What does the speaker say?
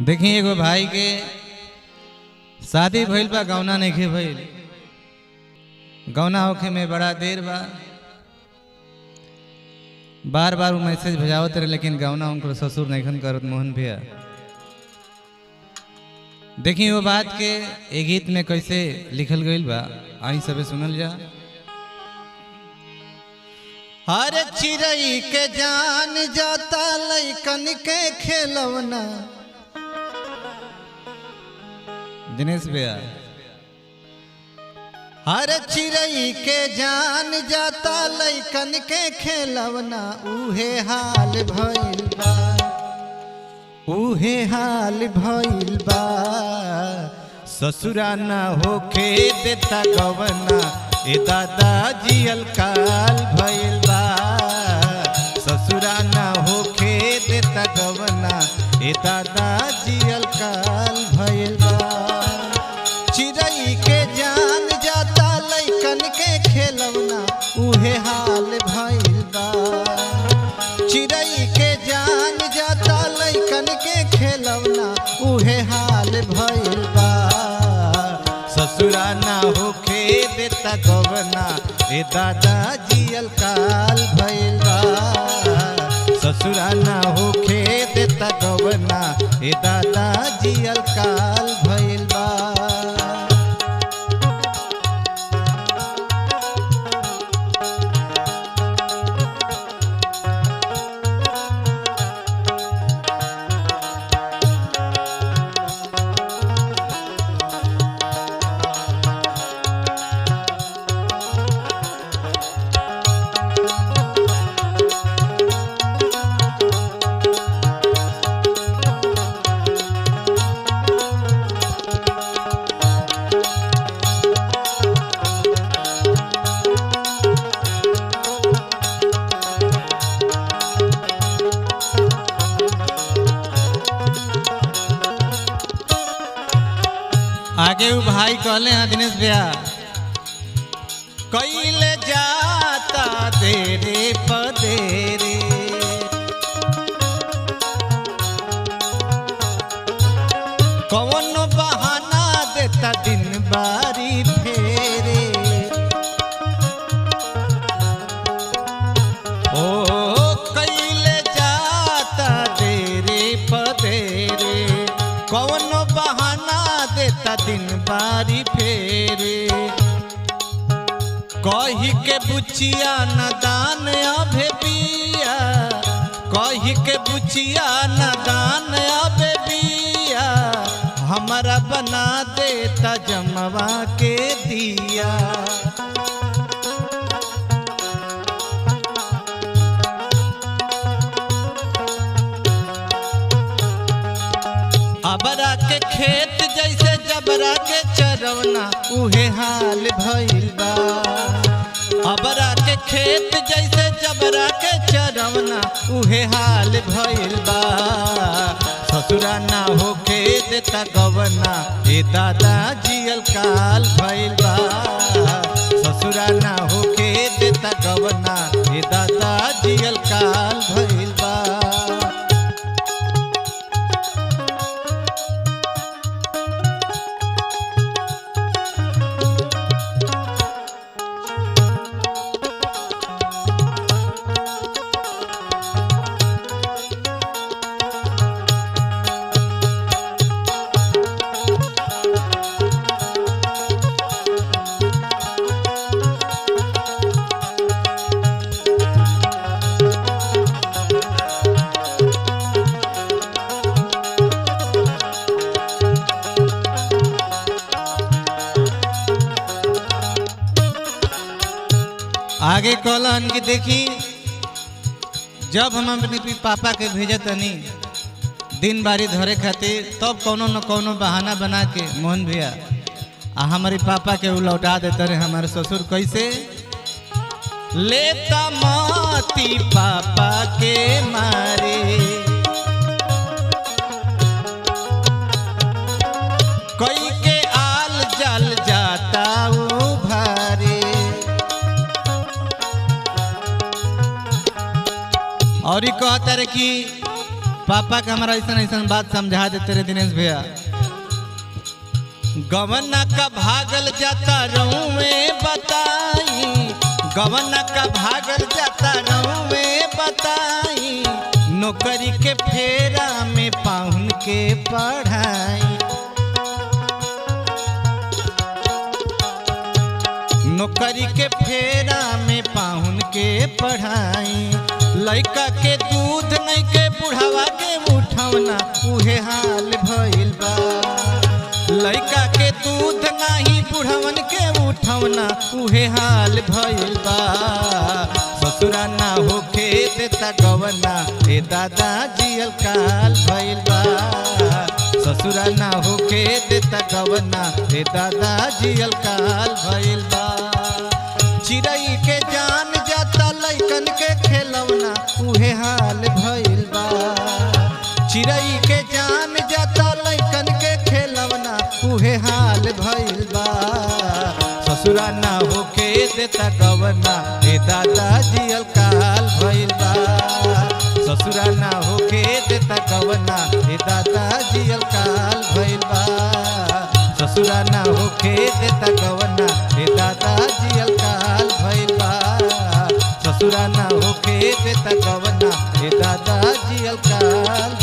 देखी एगो भाई के शादी भइल बा, गौना नहीं भइल। गौना होखे में बड़ा देर बा, बार बार वो मैसेज भेजावत रहे, लेकिन गौना उनको ससुर नहीं करत मोहन भैया। देखी वो बात के एक गीत में कैसे लिखल गईल बा, आई सबे सुनल जा। हर चिड़ई के जान जाता लइकन के खेलवना। दिनेश भैया, हर चिड़ई के जान जाता लइकन के खेलवना। उहे हाल भइल बा, उहे हाल भइल बा। ससुरा ना होखे देता गवना, ए दादा जियल काल भइल बा। ससुरा ना होखे देता गवना, ए दादा जियल काल भइल बा। चिड़ई के जान जाता लइकन के खेलवना, उहे हाल भइल बा। चिड़ई के जान जाता लइकन के खेलवना, उहे हाल भइल बा। ससुरा ना होखे देता गवना, ए दादा जियल काल भइल बा। ससुरा ना होखे देता गवना, ए दादा जियल काल भइल बा। आगे वो भाई कहले हैं दिनेश भैया, कैले जाता देरे पदेरे। कौन बहाना देता दिन बारी फेरे। ओ कैले जाता देरे पदेरे। कौन बहाना देता दिन बारी फेरे। कही के बुचिया न दान अभे बिया, कही के बुचिया न दान अभे बिया। हमारा बना देता जमवा के दिया। अबरा के खेत जैसे जबरा के चरवना, उहे हाल भइल बा। अबरा के खेत जैसे जबरा के चरवना, उहे हाल भइल बा। ससुरा ना होखे देता गवना, ए दादा जियल काल भइल बा। ससुरा ना होखे देता गवना, ए दादा जियल काल भइल बा। आगे कहलन कि देखी, जब हम अपने पापा के भेजत तनी दिन बारी धरे खातिर, तब कोनो न कोनो बहाना बना के मोहन भैया आ हमारे पापा के उ लौटा देते रहे। हमारे ससुर कैसे लेता माती पापा के मारे। कोई के आल जल जाता वो भारे। और कहता रहे कि पापा के हमारा ऐसा ऐसा बात समझा देते रे दिनेश भैया। गवना का भागल जाता रहूं में बताई, गवना का भागल जाता रहूं में बताई, नौकरी के फेरा में पाहुन के पढ़ाई, नौकरी के फेरा में पाहुन के पढ़ाई। लइका के दूध नहीं के बुढ़ावा के उठौना उहे हाल भइल बा, लइका के दूध नाही बुढ़वन के उठौना उहे हाल भइल बा। ससुरा ना होखे देता गवना हे दादा जियल काल भइल बा, ससुरा ना होखे देता गवना हे दादा जियल काल भइल बा। चिड़ै के जान जाता लइकन के खेलौना उहे हाल भइल बा, चिड़ै के जान जाता लइकन के खेलौना उहे हाल भइल बा। ससुरा ना होके देता गवना हे दादा जियल काल भइल बा, ससुरा ना होके देता गवना हे दादा जियल काल भइल बा, ससुरा ना होके देता गवना हे दादा जियल काल भइल बा, ससुरा ना होके देता गवना हे दादा जियल काल।